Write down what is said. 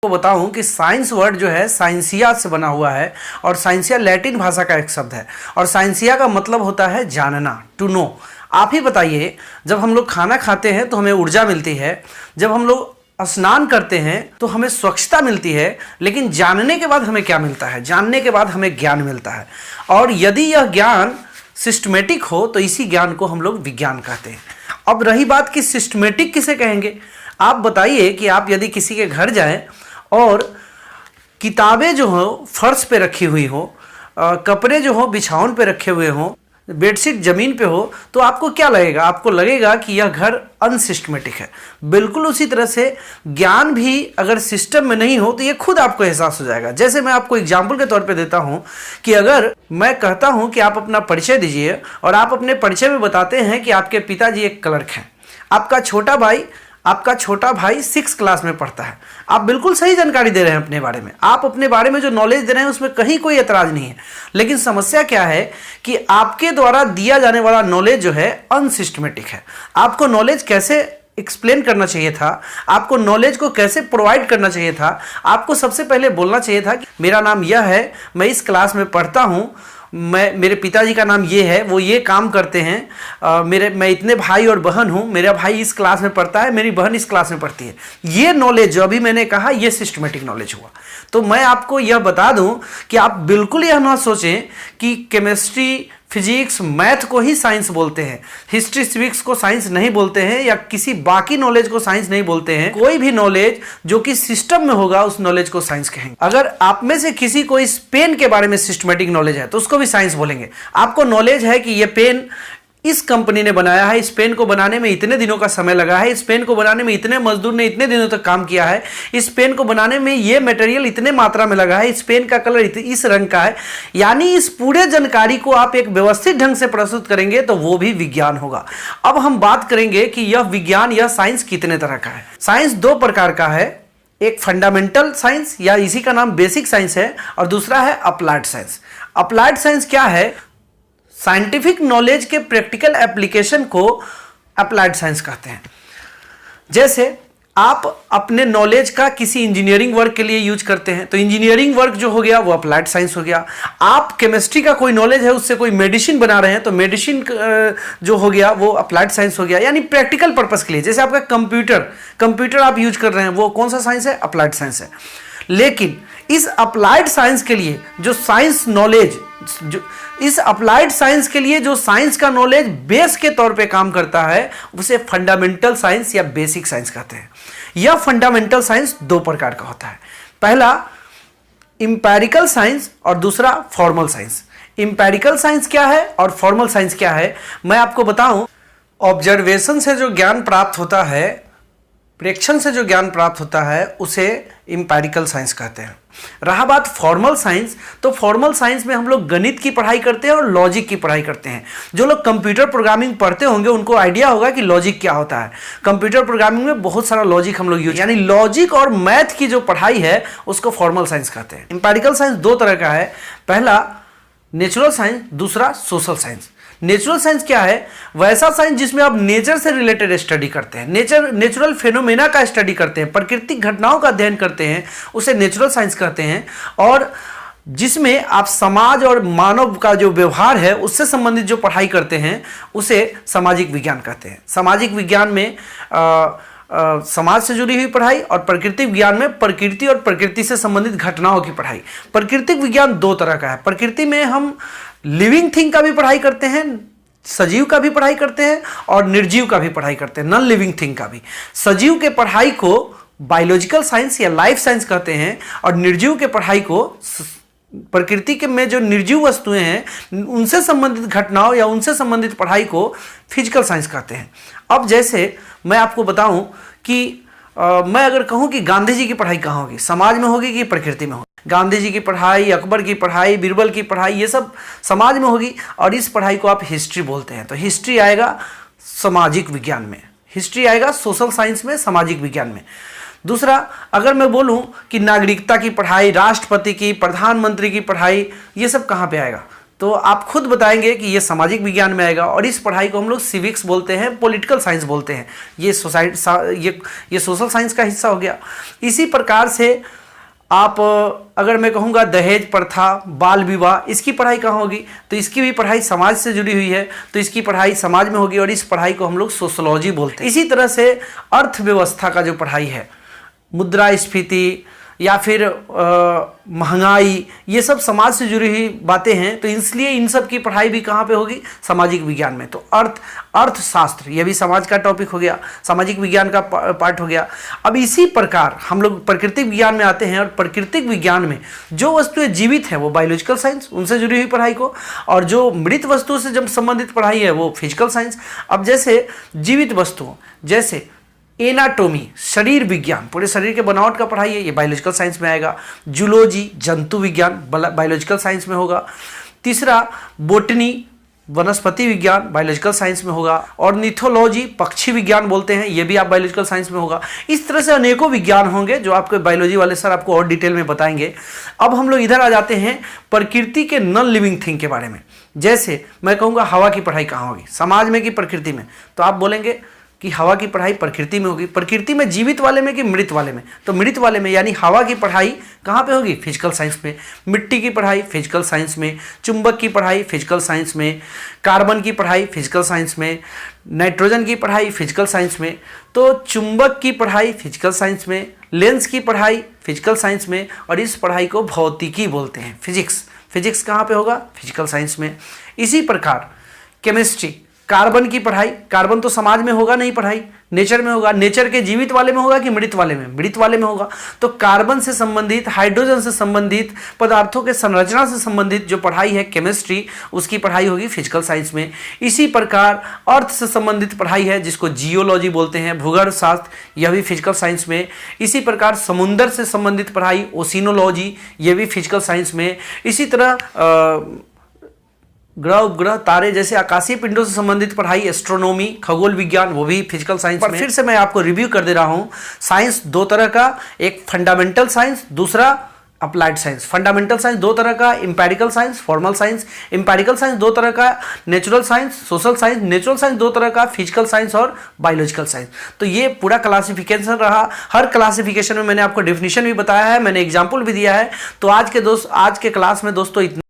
आपको बताऊं कि साइंस वर्ड जो है साइंसिया से बना हुआ है और साइंसिया लैटिन भाषा का एक शब्द है और साइंसिया का मतलब होता है जानना, टू नो। आप ही बताइए, जब हम लोग खाना खाते हैं तो हमें ऊर्जा मिलती है, जब हम लोग स्नान करते हैं तो हमें स्वच्छता मिलती है, लेकिन जानने के बाद हमें क्या मिलता है? जानने के बाद हमें ज्ञान मिलता है। और यदि यह ज्ञान सिस्टमेटिक हो तो इसी ज्ञान को हम लोग विज्ञान कहते हैं। अब रही बात कि सिस्टमेटिक किसे कहेंगे, आप बताइए कि आप यदि किसी के घर जाएं और किताबें जो हो फर्श पे रखी हुई हो, कपड़े जो हो बिछावन पे रखे हुए हो, बेडशीट जमीन पे हो, तो आपको क्या लगेगा? आपको लगेगा कि यह घर अनसिस्टमेटिक है। बिल्कुल उसी तरह से ज्ञान भी अगर सिस्टम में नहीं हो तो ये खुद आपको एहसास हो जाएगा। जैसे मैं आपको एग्जाम्पल के तौर पे देता हूं कि अगर मैं कहता हूं कि आप अपना परिचय दीजिए और आप अपने परिचय में बताते हैं कि आपके पिताजी एक क्लर्क हैं, आपका छोटा भाई 6 क्लास में पढ़ता है, आप बिल्कुल सही जानकारी दे रहे हैं अपने बारे में, आप अपने बारे में जो नॉलेज दे रहे हैं उसमें कहीं कोई एतराज नहीं है। लेकिन समस्या क्या है कि आपके द्वारा दिया जाने वाला नॉलेज जो है अनसिस्टमेटिक है। आपको नॉलेज कैसे एक्सप्लेन करना चाहिए था, आपको नॉलेज को कैसे प्रोवाइड करना चाहिए था, आपको सबसे पहले बोलना चाहिए था कि मेरा नाम यह है, मैं इस क्लास में पढ़ता हूँ, मेरे पिताजी का नाम ये है, वो ये काम करते हैं, मैं इतने भाई और बहन हूँ, मेरा भाई इस क्लास में पढ़ता है, मेरी बहन इस क्लास में पढ़ती है। ये नॉलेज जो अभी मैंने कहा ये सिस्टमेटिक नॉलेज हुआ। तो मैं आपको यह बता दूं कि आप बिल्कुल यह ना सोचें कि केमिस्ट्री, फिजिक्स, मैथ को ही साइंस बोलते हैं, हिस्ट्री सिविक्स को साइंस नहीं बोलते हैं, या किसी बाकी नॉलेज को साइंस नहीं बोलते हैं। कोई भी नॉलेज जो कि सिस्टम में होगा उस नॉलेज को साइंस कहेंगे। अगर आप में से किसी को इस पेन के बारे में सिस्टमेटिक नॉलेज है तो उसको भी साइंस बोलेंगे। आपको नॉलेज है कि यह पेन इस कंपनी ने बनाया है, इस पेन को बनाने में इतने दिनों का समय लगा है, इस पेन को बनाने में इतने मजदूर ने इतने दिनों तक काम किया है, इस पेन को बनाने में ये मटेरियल इतने मात्रा में लगा है, इस पेन का कलर इस रंग का है। यानी इस पूरे जानकारी को आप एक व्यवस्थित ढंग से प्रस्तुत करेंगे तो वो भी विज्ञान होगा। अब हम बात करेंगे कि यह विज्ञान, यह साइंस कितने तरह का है। साइंस 2 प्रकार का है, एक फंडामेंटल साइंस या इसी का नाम बेसिक साइंस है, और दूसरा है अप्लाइड साइंस। अप्लाइड साइंस क्या है? साइंटिफिक नॉलेज के प्रैक्टिकल एप्लीकेशन को अप्लाइड साइंस कहते हैं। जैसे आप अपने नॉलेज का किसी इंजीनियरिंग वर्क के लिए यूज करते हैं तो इंजीनियरिंग वर्क जो हो गया वो अप्लाइड साइंस हो गया। आप केमिस्ट्री का कोई नॉलेज है, उससे कोई मेडिसिन बना रहे हैं तो मेडिसिन जो हो गया वो अप्लाइड साइंस हो गया, यानी प्रैक्टिकल पर्पस के लिए। जैसे आपका कंप्यूटर आप यूज कर रहे हैं, वो कौन सा साइंस है? अप्लाइड साइंस है। लेकिन इस अप्लाइड साइंस के लिए जो साइंस नॉलेज, इस अप्लाइड साइंस के लिए जो साइंस का नॉलेज बेस के तौर पे काम करता है, उसे फंडामेंटल साइंस या बेसिक साइंस कहते हैं। यह फंडामेंटल साइंस 2 प्रकार का होता है, पहला इंपेरिकल साइंस और दूसरा फॉर्मल साइंस। इंपेरिकल साइंस क्या है और फॉर्मल साइंस क्या है, मैं आपको बताऊं। ऑब्जर्वेशन से जो ज्ञान प्राप्त होता है, प्रेक्षण से जो ज्ञान प्राप्त होता है, उसे इंपेरिकल साइंस कहते हैं। रहा बात फॉर्मल साइंस, तो फॉर्मल साइंस में हम लोग गणित की पढ़ाई करते हैं और लॉजिक की पढ़ाई करते हैं। जो लोग कंप्यूटर प्रोग्रामिंग पढ़ते होंगे उनको आइडिया होगा कि लॉजिक क्या होता है। कंप्यूटर प्रोग्रामिंग में बहुत सारा लॉजिक हम लोग यूज, यानी लॉजिक और मैथ की जो पढ़ाई है उसको फॉर्मल साइंस कहते हैं। इंपेरिकल साइंस 2 तरह का है, पहला नेचुरल साइंस, दूसरा सोशल साइंस। नेचुरल साइंस क्या है? वैसा साइंस जिसमें आप नेचर से रिलेटेड स्टडी करते हैं, नेचुरल फेनोमेना का स्टडी करते हैं, प्राकृतिक घटनाओं का अध्ययन करते हैं, उसे नेचुरल साइंस कहते हैं। और जिसमें आप समाज और मानव का जो व्यवहार है उससे संबंधित जो पढ़ाई करते हैं उसे सामाजिक विज्ञान कहते हैं। सामाजिक विज्ञान में समाज से जुड़ी हुई पढ़ाई, और प्राकृतिक विज्ञान में प्रकृति और प्रकृति से संबंधित घटनाओं की पढ़ाई। प्राकृतिक विज्ञान 2 तरह का है। प्रकृति में हम लिविंग थिंग का भी पढ़ाई करते हैं, सजीव का भी पढ़ाई करते हैं, और निर्जीव का भी पढ़ाई करते हैं, नॉन लिविंग थिंग का भी। सजीव के पढ़ाई को बायोलॉजिकल साइंस या लाइफ साइंस कहते हैं, और निर्जीव के पढ़ाई को, प्रकृति के में जो निर्जीव वस्तुएं हैं उनसे संबंधित घटनाओं या उनसे संबंधित पढ़ाई को फिजिकल साइंस कहते हैं। अब जैसे मैं आपको बताऊं कि मैं अगर कहूं कि गांधी जी की पढ़ाई कहाँ होगी, समाज में होगी कि प्रकृति में होगी? गांधी जी की पढ़ाई, अकबर की पढ़ाई, बीरबल की पढ़ाई, ये सब समाज में होगी, और इस पढ़ाई को आप हिस्ट्री बोलते हैं। तो हिस्ट्री आएगा सामाजिक विज्ञान में, हिस्ट्री आएगा सोशल साइंस में, सामाजिक विज्ञान में। दूसरा, अगर मैं बोलूं कि नागरिकता की पढ़ाई, राष्ट्रपति की, प्रधानमंत्री की पढ़ाई, ये सब कहाँ पे आएगा? तो आप खुद बताएंगे कि ये सामाजिक विज्ञान में आएगा, और इस पढ़ाई को हम लोग सिविक्स बोलते हैं, पॉलिटिकल साइंस बोलते हैं। ये ये सोशल साइंस का हिस्सा हो गया। इसी प्रकार से आप अगर मैं कहूँगा दहेज प्रथा, बाल विवाह, इसकी पढ़ाई कहाँ होगी? तो इसकी भी पढ़ाई समाज से जुड़ी हुई है, तो इसकी पढ़ाई समाज में होगी, और इस पढ़ाई को हम लोग सोशोलॉजी बोलते हैं। इसी तरह से अर्थव्यवस्था का जो पढ़ाई है, मुद्रास्फीति या फिर महंगाई, ये सब समाज से जुड़ी हुई बातें हैं, तो इसलिए इन सब की पढ़ाई भी कहाँ पे होगी? सामाजिक विज्ञान में। तो अर्थशास्त्र, ये भी समाज का टॉपिक हो गया, सामाजिक विज्ञान का पार्ट हो गया। अब इसी प्रकार हम लोग प्राकृतिक विज्ञान में आते हैं, और प्राकृतिक विज्ञान में जो वस्तुएं जीवित हैं वो बायोलॉजिकल साइंस, उनसे जुड़ी हुई पढ़ाई को, और जो मृत वस्तुओं से जब संबंधित पढ़ाई है वो फिजिकल साइंस। अब जैसे जीवित वस्तुओं, जैसे एनाटोमी, शरीर विज्ञान, पूरे शरीर के बनावट का पढ़ाई है, ये बायोलॉजिकल साइंस में आएगा। जूलॉजी, जंतु विज्ञान, बायोलॉजिकल साइंस में होगा। तीसरा बोटनी, वनस्पति विज्ञान, बायोलॉजिकल साइंस में होगा। और निथोलॉजी, पक्षी विज्ञान बोलते हैं, ये भी आप बायोलॉजिकल साइंस में होगा। इस तरह से अनेकों विज्ञान होंगे जो आपके बायोलॉजी वाले सर आपको और डिटेल में बताएंगे। अब हम लोग इधर आ जाते हैं प्रकृति के नॉन लिविंग थिंग के बारे में। जैसे मैं कहूँगा हवा की पढ़ाई कहाँ होगी, समाज में कि प्रकृति में? तो आप बोलेंगे कि हवा की पढ़ाई प्रकृति में होगी। प्रकृति में जीवित वाले में कि मृत वाले में? तो मृत वाले में, यानी हवा की पढ़ाई कहाँ पे होगी? फिजिकल साइंस में। मिट्टी की पढ़ाई फिजिकल साइंस में, चुंबक की पढ़ाई फिजिकल साइंस में, कार्बन की पढ़ाई फिजिकल साइंस में, नाइट्रोजन की पढ़ाई फिजिकल साइंस में। तो चुंबक की पढ़ाई फिजिकल साइंस में, लेंस की पढ़ाई फिजिकल साइंस में, और इस पढ़ाई को भौतिकी बोलते हैं, फिजिक्स। फिजिक्स कहाँ पे होगा? फिजिकल साइंस में। इसी प्रकार केमिस्ट्री, कार्बन की पढ़ाई, कार्बन तो समाज में होगा नहीं पढ़ाई, नेचर में होगा। नेचर के जीवित वाले में होगा कि मृत वाले में? मृत वाले में होगा। तो कार्बन से संबंधित, हाइड्रोजन से संबंधित, पदार्थों के संरचना से संबंधित जो पढ़ाई है केमिस्ट्री, उसकी पढ़ाई होगी फिजिकल साइंस में। इसी प्रकार अर्थ से संबंधित पढ़ाई है जिसको जियोलॉजी बोलते हैं, भूगर्भ शास्त्र, यह भी फिजिकल साइंस में। इसी प्रकार समुद्र से संबंधित पढ़ाई ओशिनोलॉजी, यह भी फिजिकल साइंस में। इसी तरह ग्रह उपग्रह तारे जैसे आकाशीय पिंडों से संबंधित पढ़ाई एस्ट्रोनॉमी, खगोल विज्ञान, वो भी फिजिकल साइंस में। फिर से मैं आपको रिव्यू कर दे रहा हूं, साइंस दो तरह का, एक फंडामेंटल साइंस, दूसरा अप्लाइड साइंस। फंडामेंटल साइंस दो तरह का, empirical science, formal science. Empirical science दो तरह का, natural science, social science. Natural science दो तरह का, फिजिकल साइंस और बायोलॉजिकल साइंस। तो ये पूरा क्लासिफिकेशन रहा। हर क्लासिफिकेशन में मैंने आपको डेफिनेशन भी बताया है, मैंने एग्जाम्पल भी दिया है। तो आज के क्लास में दोस्तों इतना